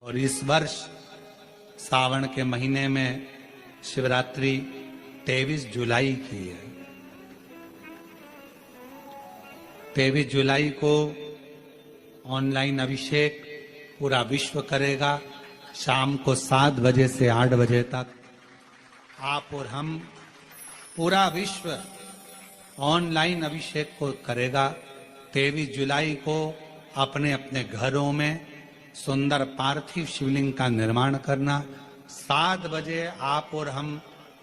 और इस वर्ष सावन के महीने में शिवरात्रि 23 जुलाई की है। 23 जुलाई को ऑनलाइन अभिषेक पूरा विश्व करेगा। शाम को 7 बजे से 8 बजे तक आप और हम पूरा विश्व ऑनलाइन अभिषेक को करेगा। 23 जुलाई को अपने अपने घरों में सुंदर पार्थिव शिवलिंग का निर्माण करना। 7 बजे आप और हम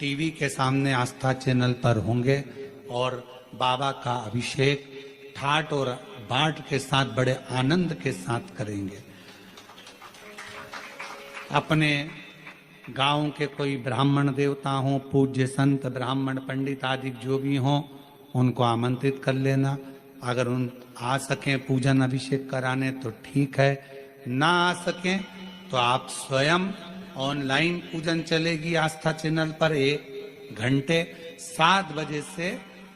टीवी के सामने आस्था चैनल पर होंगे और बाबा का अभिषेक ठाट और बाट के साथ बड़े आनंद के साथ करेंगे। अपने गांव के कोई ब्राह्मण देवता हों, पूज्य संत ब्राह्मण पंडित आदि जो भी हों, उनको आमंत्रित कर लेना। अगर उन आ सकें पूजन अभिषेक कराने तो ठीक है, ना आ सकें तो आप स्वयं ऑनलाइन पूजन चलेगी आस्था चैनल पर 1 घंटे 7 बजे से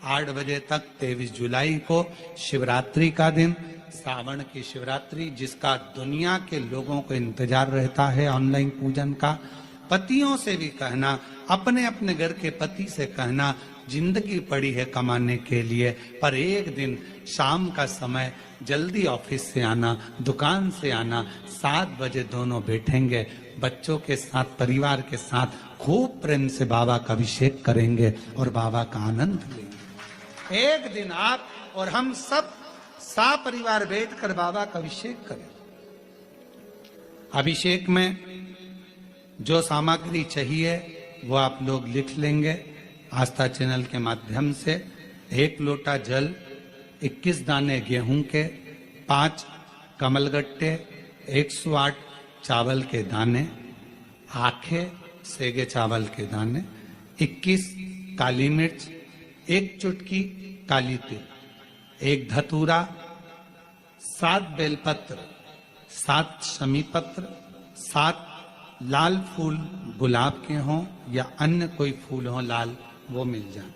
8 बजे तक। 23 जुलाई को शिवरात्रि का दिन, सावन की शिवरात्रि, जिसका दुनिया के लोगों को इंतजार रहता है ऑनलाइन पूजन का। पतियों से भी कहना, अपने अपने घर के पति से कहना, जिंदगी पड़ी है कमाने के लिए, पर एक दिन शाम का समय जल्दी ऑफिस से आना, दुकान से आना, 7 बजे दोनों बैठेंगे, बच्चों के साथ, परिवार के साथ खूब प्रेम से बाबा का अभिषेक करेंगे और बाबा का आनंद लेंगे। एक दिन आप और हम सब परिवार बैठकर बाबा का अभिषेक करें। अभिषेक में जो सामग्री चाहिए वो आप लोग लिख लेंगे आस्था चैनल के माध्यम से। 1 लोटा जल, 21 दाने गेहूं के, 5 कमलगट्टे, 108 चावल के दाने, आखे सेगे चावल के दाने, 21 काली मिर्च, 1 चुटकी काली तिल, 1 धतूरा, 7 बेलपत्र, 7 शमी पत्र, 7 लाल फूल गुलाब के हों या अन्य कोई फूल हो लाल, वो मिल जाए,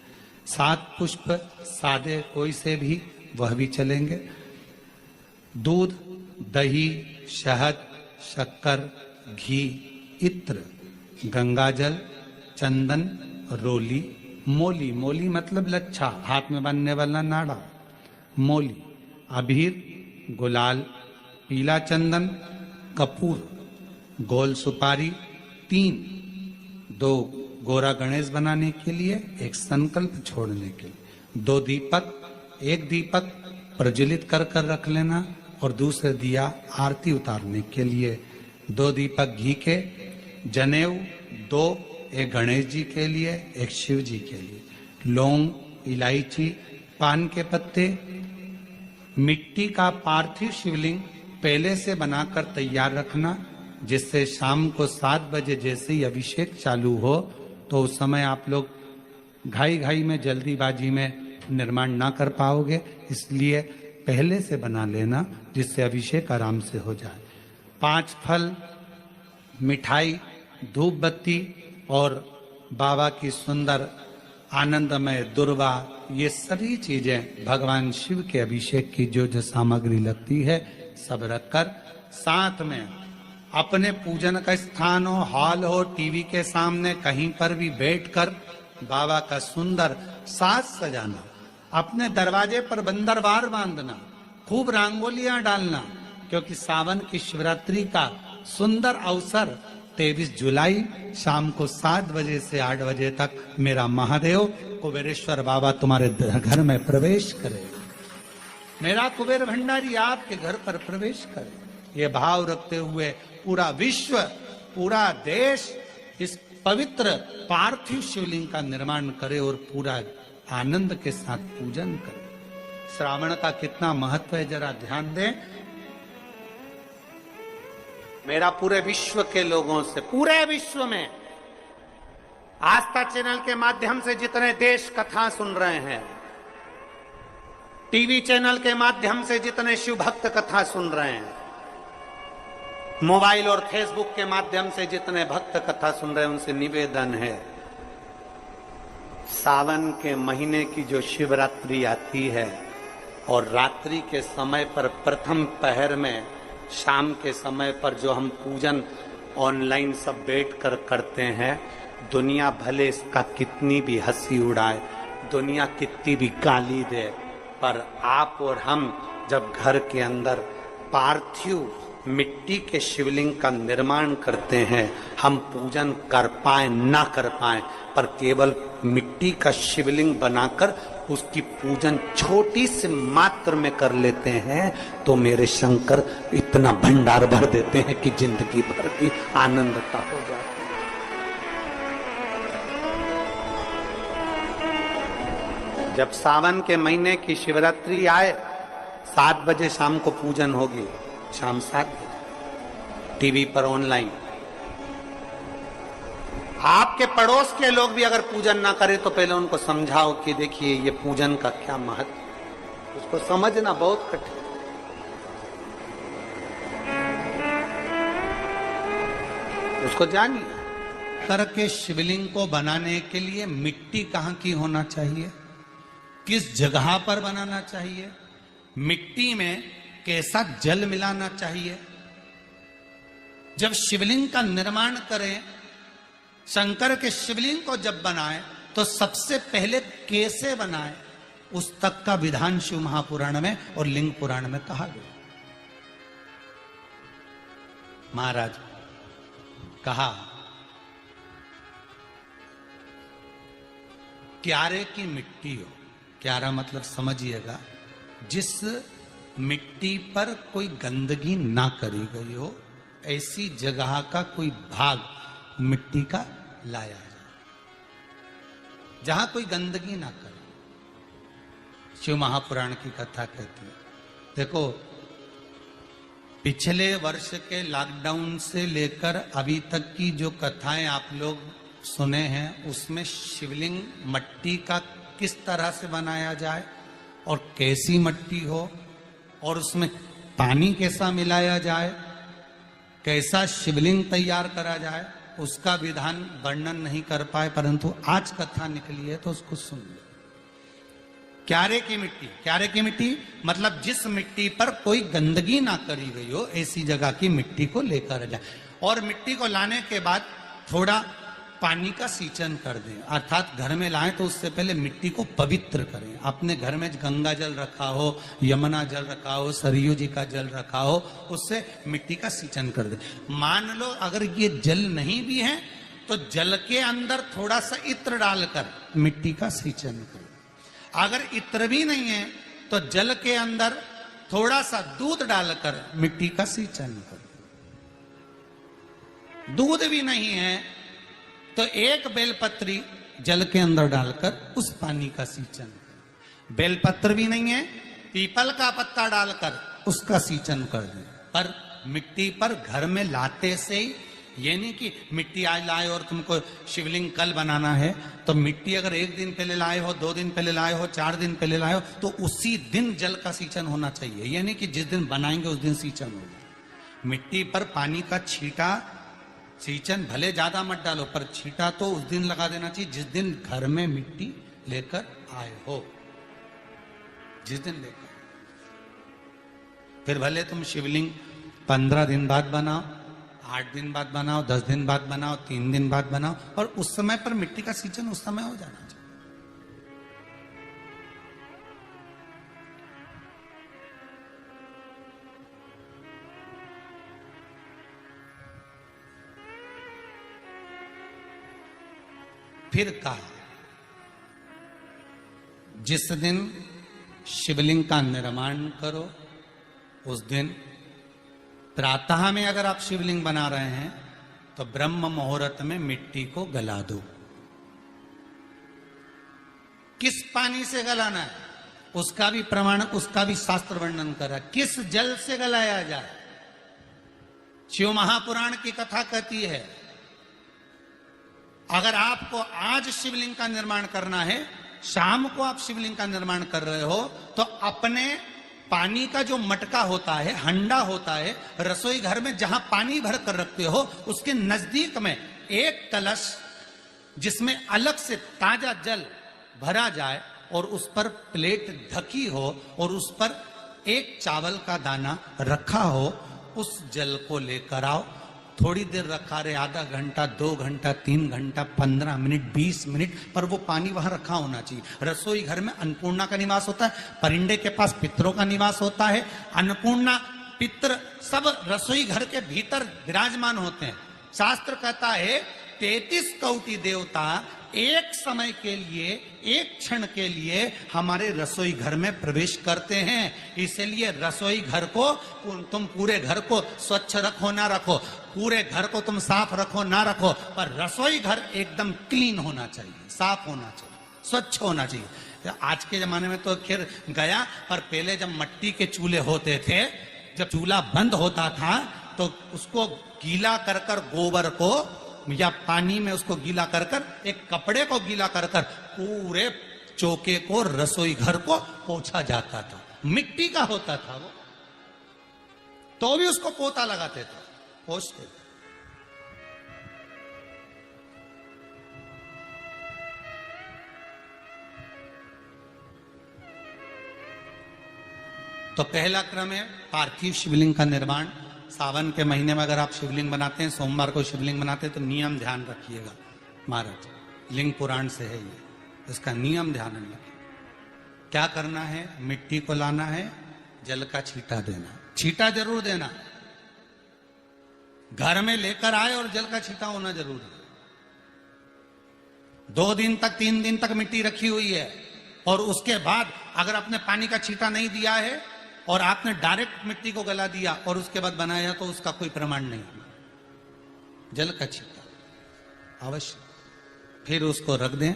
7 पुष्प सादे कोई से भी, वह भी चलेंगे। दूध, दही, शहद, शक्कर, घी, इत्र, गंगाजल, चंदन, रोली, मोली, मोली मतलब लच्छा, हाथ में बांधने वाला नाड़ा, मोली, अबीर, गुलाल, पीला चंदन, कपूर, गोल सुपारी, 3, 2 गोरा गणेश बनाने के लिए, 1 संकल्प छोड़ने के लिए, 2 दीपक, 1 दीपक प्रज्वलित कर कर रख लेना और दूसरे दिया आरती उतारने के लिए, 2 दीपक घी के, जनेऊ 2, 1 गणेश जी के लिए, 1 शिव जी के लिए, लौंग, इलायची, पान के पत्ते, मिट्टी का पार्थिव शिवलिंग पहले से बनाकर तैयार रखना, जिससे शाम को 7 बजे जैसे ही अभिषेक चालू हो तो उस समय आप लोग घाई घाई में, जल्दीबाजी में निर्माण ना कर पाओगे, इसलिए पहले से बना लेना जिससे अभिषेक आराम से हो जाए। 5 फल, मिठाई, धूप बत्ती और बाबा की सुंदर आनंदमय दुर्वा, ये सभी चीजें भगवान शिव के अभिषेक की जो जो सामग्री लगती है सब रखकर, साथ में अपने पूजन का स्थान हो, हॉल हो, टीवी के सामने कहीं पर भी बैठकर बाबा का सुंदर साज सजाना, अपने दरवाजे पर बंदरवार बांधना, खूब रंगोलियां डालना, क्योंकि सावन की शिवरात्रि का सुंदर अवसर 23 जुलाई शाम को 7 बजे से 8 बजे तक मेरा महादेव कुबेरेश्वर बाबा तुम्हारे घर में प्रवेश करे, मेरा कुबेर भंडारी आपके घर पर प्रवेश करे। ये भाव रखते हुए पूरा विश्व, पूरा देश इस पवित्र पार्थिव शिवलिंग का निर्माण करे और पूरा आनंद के साथ पूजन करे। श्रावण का कितना महत्व है जरा ध्यान दें। मेरा पूरे विश्व के लोगों से, पूरे विश्व में आस्था चैनल के माध्यम से जितने देश कथा सुन रहे हैं, टीवी चैनल के माध्यम से जितने शिव भक्त कथा सुन रहे हैं, मोबाइल और फेसबुक के माध्यम से जितने भक्त कथा सुन रहे हैं, उनसे निवेदन है, सावन के महीने की जो शिवरात्रि आती है और रात्रि के समय पर प्रथम पहर में शाम के समय पर जो हम पूजन ऑनलाइन सब बैठ कर करते हैं, दुनिया भले इसका कितनी भी हंसी उड़ाए, दुनिया कितनी भी गाली दे, पर आप और हम जब घर के अंदर पार्थिव मिट्टी के शिवलिंग का निर्माण करते हैं, हम पूजन कर पाए ना कर पाए, पर केवल मिट्टी का शिवलिंग बनाकर उसकी पूजन छोटी से मात्र में कर लेते हैं, तो मेरे शंकर इतना भंडार भर देते हैं कि जिंदगी भर की आनंदता हो जाती है। जब सावन के महीने की शिवरात्रि आए, 7 बजे शाम को पूजन होगी, शाम 7 बजे टीवी पर ऑनलाइन। आपके पड़ोस के लोग भी अगर पूजन ना करें तो पहले उनको समझाओ कि देखिए ये पूजन का क्या महत्व, उसको समझना बहुत कठिन। उसको जानिए। करके शिवलिंग को बनाने के लिए मिट्टी कहां की होना चाहिए, किस जगह पर बनाना चाहिए, मिट्टी में कैसा जल मिलाना चाहिए। जब शिवलिंग का निर्माण करें, शंकर के शिवलिंग को जब बनाए, तो सबसे पहले कैसे बनाए, उस तक का विधान शिव महापुराण में और लिंग पुराण में कहा गया। महाराज कहा, क्यारे की मिट्टी हो, क्यारा मतलब समझिएगा, जिस मिट्टी पर कोई गंदगी ना करी गई हो, ऐसी जगह का कोई भाग मिट्टी का लाया जाए जहां कोई गंदगी ना करे। शिव महापुराण की कथा कहती है। देखो, पिछले वर्ष के लॉकडाउन से लेकर अभी तक की जो कथाएं आप लोग सुने हैं, उसमें शिवलिंग मट्टी का किस तरह से बनाया जाए और कैसी मट्टी हो और उसमें पानी कैसा मिलाया जाए, कैसा शिवलिंग तैयार करा जाए, उसका विधान वर्णन नहीं कर पाए, परंतु आज कथा निकली है तो उसको सुन लो। क्यारे की मिट्टी, क्यारे की मिट्टी मतलब जिस मिट्टी पर कोई गंदगी ना करी गई हो, ऐसी जगह की मिट्टी को लेकर जाए। और मिट्टी को लाने के बाद थोड़ा पानी का सींचन कर दें, अर्थात घर में लाएं तो उससे पहले मिट्टी को पवित्र करें। अपने घर में गंगा जल रखा हो, यमुना जल रखा हो, सरयू जी का जल रखा हो, उससे मिट्टी का सींचन कर दें। मान लो अगर ये जल नहीं भी है तो जल के अंदर थोड़ा सा इत्र डालकर मिट्टी का सींचन करें। अगर इत्र भी नहीं है तो जल के अंदर थोड़ा सा दूध डालकर मिट्टी का सींचन करें। दूध भी नहीं है तो एक बेलपत्री जल के अंदर डालकर उस पानी का सींचन। बेलपत्र भी नहीं है, पीपल का पत्ता डालकर उसका सींचन कर दें। पर मिट्टी पर घर में लाते से ही, ये नहीं कि मिट्टी आज लाए और तुमको शिवलिंग कल बनाना है, तो मिट्टी अगर 1 दिन पहले लाए हो, 2 दिन पहले लाए हो, 4 दिन पहले लाए हो, तो उसी दिन जल का सींचन होना चाहिए। ये नहीं कि जिस दिन बनाएंगे उस दिन सींचन होगा। मिट्टी पर पानी का छींटा, सींचन भले ज्यादा मत डालो, पर छींटा तो उस दिन लगा देना चाहिए जिस दिन घर में मिट्टी लेकर आए हो, जिस दिन लेकर। फिर भले तुम शिवलिंग 15 दिन बाद बनाओ, 8 दिन बाद बनाओ, 10 दिन बाद बनाओ, 3 दिन बाद बनाओ, और उस समय पर मिट्टी का सींचन उस समय हो जाना चाहिए। फिर कहा, जिस दिन शिवलिंग का निर्माण करो, उस दिन प्रातः में अगर आप शिवलिंग बना रहे हैं तो ब्रह्म मुहूर्त में मिट्टी को गला दो। किस पानी से गलाना है उसका भी प्रमाण, उसका भी शास्त्र वर्णन करा। किस जल से गलाया जाए, शिव महापुराण की कथा कहती है। अगर आपको आज शिवलिंग का निर्माण करना है, शाम को आप शिवलिंग का निर्माण कर रहे हो, तो अपने पानी का जो मटका होता है, हंडा होता है, रसोई घर में जहां पानी भर कर रखते हो, उसके नजदीक में एक कलश जिसमें अलग से ताजा जल भरा जाए और उस पर प्लेट ढकी हो और उस पर एक चावल का दाना रखा हो, उस जल को लेकर आओ, थोड़ी देर रखा रहे, आधा घंटा, 2 घंटा, 3 घंटा, 15 मिनट, 20 मिनट, पर वो पानी वहां रखा होना चाहिए। रसोई घर में अन्नपूर्णा का निवास होता है, परिंदे के पास पितरों का निवास होता है। अन्नपूर्णा, पितर सब रसोई घर के भीतर विराजमान होते हैं। शास्त्र कहता है 33 कोटि देवता एक समय के लिए, एक क्षण के लिए हमारे रसोई घर में प्रवेश करते हैं। इसलिए रसोई घर को तुम पूरे घर को स्वच्छ रखो ना रखो, पूरे घर को तुम साफ रखो ना रखो, पर रसोई घर एकदम क्लीन होना चाहिए, साफ होना चाहिए, स्वच्छ होना चाहिए। आज के जमाने में तो खैर गया, पर पहले जब मिट्टी के चूल्हे होते थे, जब चूल्हा बंद होता था तो उसको गीला कर कर, गोबर को या पानी में उसको गीला कर कर, एक कपड़े को गीला कर कर पूरे चौके को, रसोई घर को पोंछा जाता था। मिट्टी का होता था वो, तो भी उसको पोता लगाते थे, पोंछते थे। तो पहला क्रम है पार्थिव शिवलिंग का निर्माण। सावन के महीने में अगर आप शिवलिंग बनाते हैं, सोमवार को शिवलिंग बनाते हैं, तो नियम ध्यान रखिएगा महाराज, लिंग पुराण से है ये, इसका नियम ध्यान रखिए। क्या करना है? मिट्टी को लाना है, जल का छींटा देना, छींटा जरूर देना, घर में लेकर आए और जल का छींटा होना जरूरी है। 2 दिन तक, 3 दिन तक मिट्टी रखी हुई है, और उसके बाद अगर आपने पानी का छींटा नहीं दिया है और आपने डायरेक्ट मिट्टी को गला दिया और उसके बाद बनाया, तो उसका कोई प्रमाण नहीं। जल का छींटा अवश्य, फिर उसको रख दें।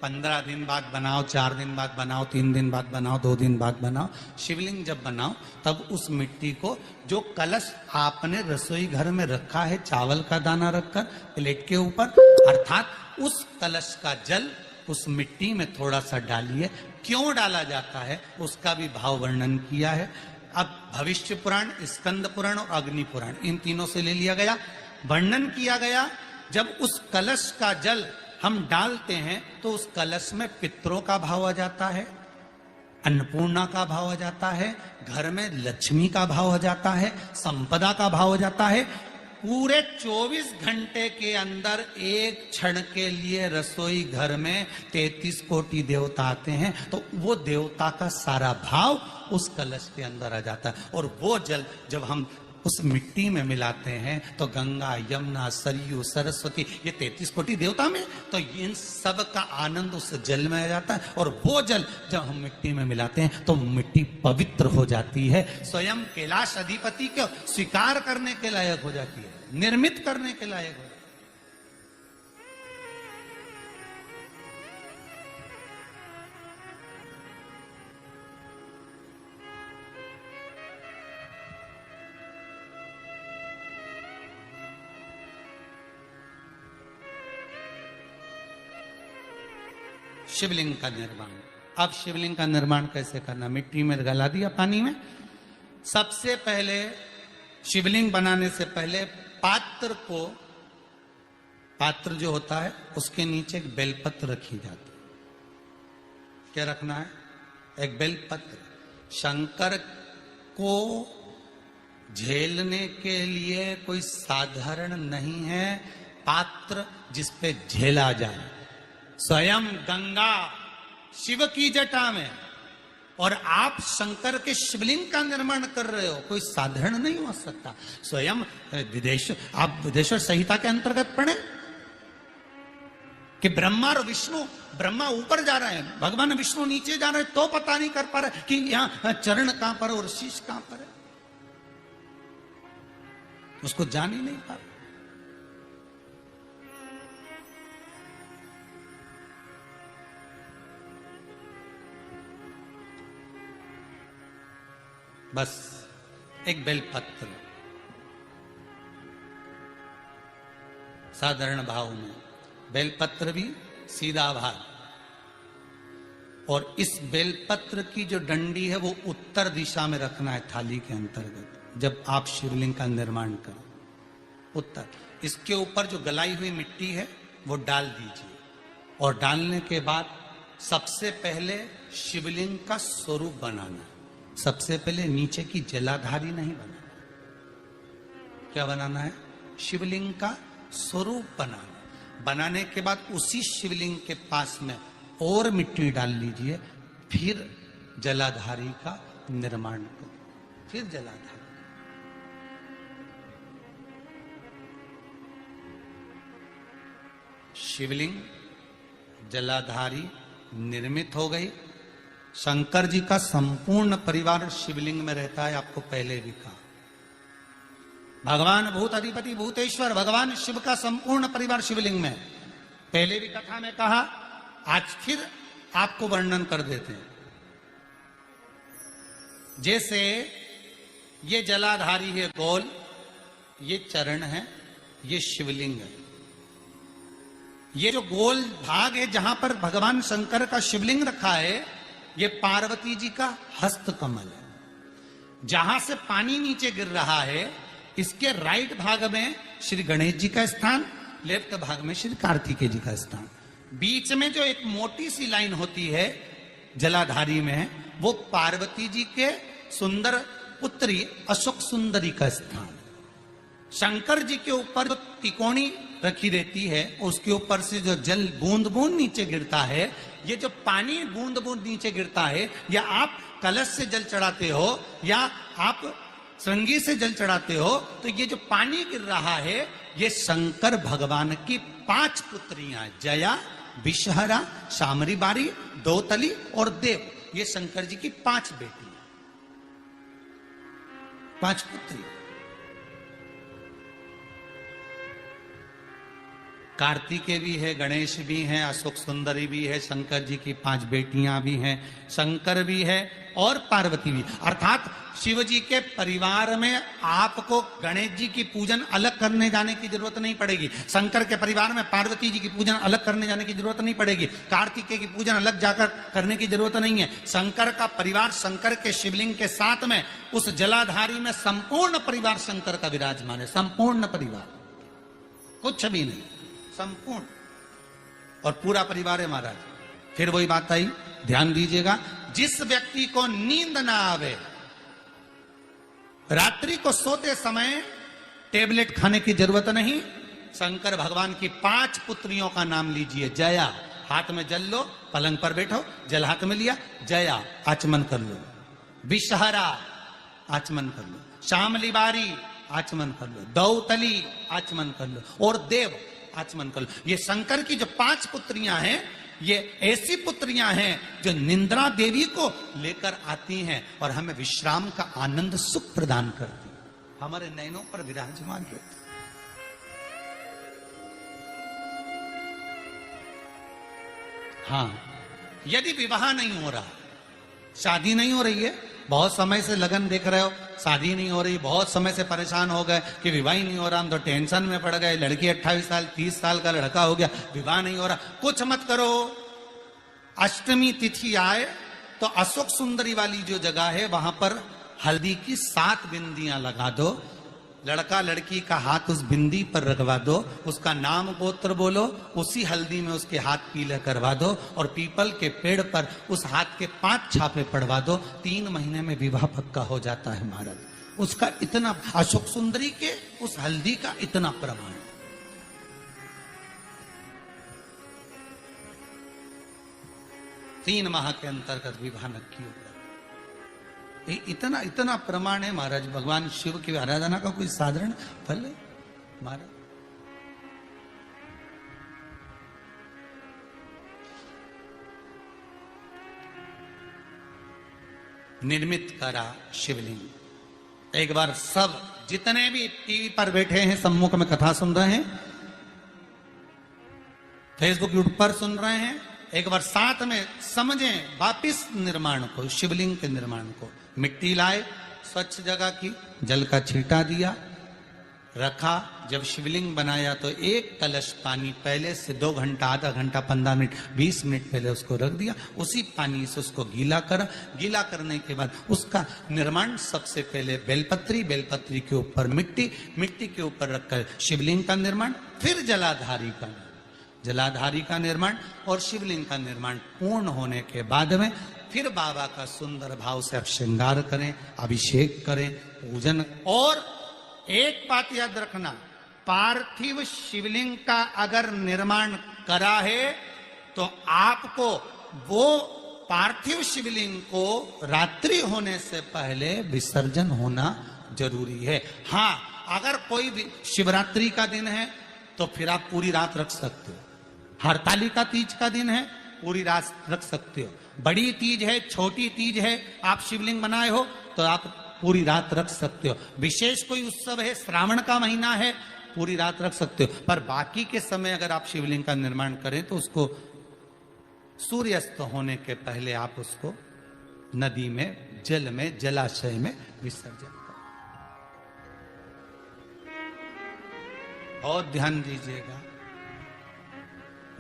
15 दिन बाद बनाओ, 4 दिन बाद बनाओ, 3 दिन बाद बनाओ, 2 दिन बाद बनाओ। शिवलिंग जब बनाओ तब उस मिट्टी को, जो कलश आपने रसोई घर में रखा है चावल का दाना रखकर प्लेट के ऊपर, अर्थात उस कलश का जल उस मिट्टी में थोड़ा सा डालिए। क्यों डाला जाता है उसका भी भाव वर्णन किया है। अब भविष्य पुराण, स्कंद पुराण और अग्नि पुराण, इन तीनों से ले लिया गया, वर्णन किया गया। जब उस कलश का जल हम डालते हैं तो उस कलश में पितरों का भाव आ जाता है, अन्नपूर्णा का भाव आ जाता है, घर में लक्ष्मी का भाव आ जाता है, संपदा का भाव आ जाता है। पूरे 24 घंटे के अंदर एक क्षण के लिए रसोई घर में 33 कोटि देवता आते हैं, तो वो देवता का सारा भाव उस कलश के अंदर आ जाता है। और वो जल जब हम उस मिट्टी में मिलाते हैं तो गंगा, यमुना, सरयू, सरस्वती, ये 33 कोटि देवता में, तो इन सब का आनंद उस जल में आ जाता है। और वो जल जब हम मिट्टी में मिलाते हैं तो मिट्टी पवित्र हो जाती है, स्वयं कैलाश अधिपति को स्वीकार करने के लायक हो जाती है, निर्मित करने के लायक हो जाती है। शिवलिंग का निर्माण। अब शिवलिंग का निर्माण कैसे करना? मिट्टी में गला दिया, पानी में। सबसे पहले शिवलिंग बनाने से पहले पात्र जो होता है उसके नीचे एक बेलपत्र रखी जाती है। क्या रखना है? एक बेलपत्र। शंकर को झेलने के लिए कोई साधारण नहीं है पात्र जिसपे झेला जाए। स्वयं गंगा शिव की जटा में, और आप शंकर के शिवलिंग का निर्माण कर रहे हो, कोई साधारण नहीं हो सकता। स्वयं आप विदेश्वर संहिता के अंतर्गत पढ़े कि ब्रह्मा और विष्णु, ब्रह्मा ऊपर जा रहे हैं, भगवान विष्णु नीचे जा रहे हैं, तो पता नहीं कर पा रहे कि यहां चरण कहां पर और शीश कहां पर है, उसको जान ही नहीं पा रहे। बस एक बेलपत्र साधारण भाव में, बेलपत्र भी सीधा भाग, और इस बेलपत्र की जो डंडी है वो उत्तर दिशा में रखना है थाली के अंतर्गत। जब आप शिवलिंग का निर्माण करो, उत्तर, इसके ऊपर जो गलाई हुई मिट्टी है वो डाल दीजिए, और डालने के बाद सबसे पहले शिवलिंग का स्वरूप बनाना। सबसे पहले नीचे की जलाधारी नहीं बनाना, क्या बनाना है? शिवलिंग का स्वरूप बनाना। बनाने के बाद उसी शिवलिंग के पास में और मिट्टी डाल लीजिए, फिर जलाधारी का निर्माण करो। फिर जलाधारी, शिवलिंग जलाधारी निर्मित हो गई। शंकर जी का संपूर्ण परिवार शिवलिंग में रहता है, आपको पहले भी कहा। भगवान भूत अधिपति भूतेश्वर भगवान शिव का संपूर्ण परिवार शिवलिंग में, पहले भी कथा में कहा, आज फिर आपको वर्णन कर देते हैं। जैसे ये जलाधारी है गोल, ये चरण है, ये शिवलिंग है। ये जो गोल भाग है जहां पर भगवान शंकर का शिवलिंग रखा है, ये पार्वती जी का हस्त कमल है। जहां से पानी नीचे गिर रहा है, इसके राइट भाग में श्री गणेश जी का स्थान, लेफ्ट भाग में श्री कार्तिकेय जी का स्थान। बीच में जो एक मोटी सी लाइन होती है जलाधारी में, वो पार्वती जी के सुंदर पुत्री अशोक सुंदरी का स्थान। शंकर जी के ऊपर जो तिकोनी रखी रहती है, उसके ऊपर से जो जल बूंद बूंद नीचे गिरता है, ये जो पानी बूंद बूंद नीचे गिरता है, या आप कलश से जल चढ़ाते हो या आप श्रृंगी से जल चढ़ाते हो, तो ये जो पानी गिर रहा है, ये शंकर भगवान की 5 पुत्रियां, जया, विषहरा, शामरी बारी, दौतली और देव। ये शंकर जी की 5 बेटी, 5 पुत्री। कार्तिकेय भी है, गणेश भी हैं, अशोक सुंदरी भी है, शंकर जी की 5 बेटियां भी हैं, शंकर भी है और पार्वती भी। अर्थात शिव जी के परिवार में आपको गणेश जी की पूजन अलग करने जाने की जरूरत नहीं पड़ेगी। शंकर के परिवार में पार्वती जी की पूजन अलग करने जाने की जरूरत नहीं पड़ेगी। कार्तिकेय की पूजन अलग जाकर करने की जरूरत नहीं है। शंकर का परिवार शंकर के शिवलिंग के साथ में उस जलाधारी में संपूर्ण परिवार शंकर का विराजमान है। संपूर्ण परिवार, कुछ भी नहीं, संपूर्ण और पूरा परिवार है महाराज। फिर वही बात आई, ध्यान दीजिएगा, जिस व्यक्ति को नींद ना आवे, रात्रि को सोते समय टेबलेट खाने की जरूरत नहीं। शंकर भगवान की 5 पुत्रियों का नाम लीजिए। जया, हाथ में जल लो, पलंग पर बैठो, जल हाथ में लिया, जया आचमन कर लो। विषहरा आचमन कर लो। शामली बारी आचमन कर लो। दौतली आचमन कर लो और देव आचमन कर लो। ये शंकर की जो 5 पुत्रियां हैं, ये ऐसी पुत्रियां हैं जो निंद्रा देवी को लेकर आती हैं और हमें विश्राम का आनंद सुख प्रदान करती, हमारे नयनों पर विराजमान रहती। हाँ, यदि विवाह नहीं हो रहा, शादी नहीं हो रही है, बहुत समय से लगन देख रहे हो, शादी नहीं हो रही, बहुत समय से परेशान हो गए कि विवाह ही नहीं हो रहा, हम तो टेंशन में पड़ गए, लड़की 28 साल 30 साल का लड़का हो गया, विवाह नहीं हो रहा, कुछ मत करो। अष्टमी तिथि आए तो अशोक सुंदरी वाली जो जगह है, वहां पर हल्दी की 7 बिंदियां लगा दो। लड़का लड़की का हाथ उस बिंदी पर रखवा दो, उसका नाम गोत्र बोलो, उसी हल्दी में उसके हाथ पीले करवा दो और पीपल के पेड़ पर उस हाथ के 5 छापे पड़वा दो। 3 महीने में विवाह पक्का हो जाता है महाराज। उसका इतना, अशोक सुंदरी के उस हल्दी का इतना प्रमाण। 3 माह के अंतर्गत विवाह नक्की होगा। इतना इतना प्रमाण है महाराज। भगवान शिव की आराधना का कोई साधारण फल है महाराज। निर्मित करा शिवलिंग। एक बार सब जितने भी टीवी पर बैठे हैं, सम्मुख में कथा सुन रहे हैं, फेसबुक यूट्यूब पर सुन रहे हैं, एक बार साथ में समझें वापिस निर्माण को, शिवलिंग के निर्माण को। मिट्टी लाए, स्वच्छ जगह की, जल का छींटा दिया, रखा। जब शिवलिंग बनाया तो 1 कलश पानी पहले से 2 घंटा, आधा घंटा, 15 मिनट, 20 मिनट पहले उसको रख दिया। उसी पानी से उसको गीला करा। गीला करने के बाद उसका निर्माण सबसे पहले बेलपत्री, बेलपत्री के ऊपर मिट्टी, मिट्टी के ऊपर रखकर शिवलिंग का निर्माण, फिर जलाधारी का, जलाधारी का निर्माण और शिवलिंग का निर्माण पूर्ण होने के बाद में फिर बाबा का सुंदर भाव से आप श्रृंगार करें, अभिषेक करें, पूजन। और एक बात याद रखना, पार्थिव शिवलिंग का अगर निर्माण करा है तो आपको वो पार्थिव शिवलिंग को रात्रि होने से पहले विसर्जन होना जरूरी है। हां, अगर कोई भी शिवरात्रि का दिन है तो फिर आप पूरी रात रख सकते हो, हरतालिका तीज का दिन है पूरी रात रख सकते हो, बड़ी तीज है, छोटी तीज है, आप शिवलिंग बनाए हो तो आप पूरी रात रख सकते हो, विशेष कोई उत्सव है, श्रावण का महीना है, पूरी रात रख सकते हो। पर बाकी के समय अगर आप शिवलिंग का निर्माण करें तो उसको सूर्यास्त होने के पहले आप उसको नदी में, जल में, जलाशय में विसर्जन करें। और ध्यान दीजिएगा,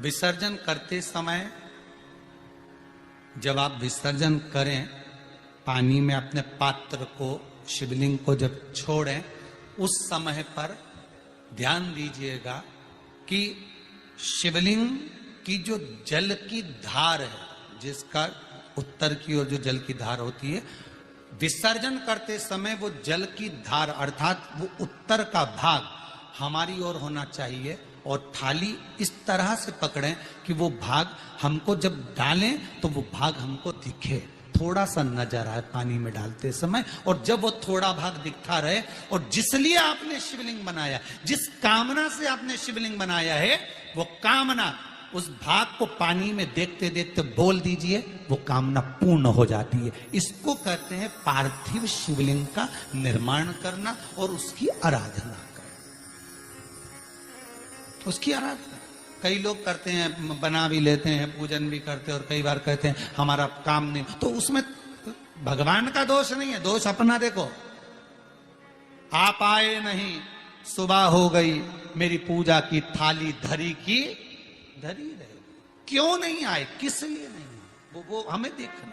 विसर्जन करते समय जब आप विसर्जन करें, पानी में अपने पात्र को, शिवलिंग को जब छोड़ें, उस समय पर ध्यान दीजिएगा कि शिवलिंग की जो जल की धार है, जिसका उत्तर की ओर जो जल की धार होती है, विसर्जन करते समय वो जल की धार अर्थात वो उत्तर का भाग हमारी ओर होना चाहिए और थाली इस तरह से पकड़ें कि वो भाग हमको जब डालें तो वो भाग हमको दिखे, थोड़ा सा नजर आए पानी में डालते समय। और जब वो थोड़ा भाग दिखता रहे, और जिसलिए आपने शिवलिंग बनाया, जिस कामना से आपने शिवलिंग बनाया है, वो कामना उस भाग को पानी में देखते देखते बोल दीजिए, वो कामना पूर्ण हो जाती है। इसको कहते हैं पार्थिव शिवलिंग का निर्माण करना और उसकी आराधना करना। उसकी आराधना कई लोग करते हैं, बना भी लेते हैं, पूजन भी करते हैं, और कई बार कहते हैं हमारा काम नहीं, तो उसमें भगवान का दोष नहीं है, दोष अपना देखो। आप आए नहीं, सुबह हो गई, मेरी पूजा की थाली धरी की धरी रहे, क्यों नहीं आए, किस लिए नहीं, वो हमें देखना।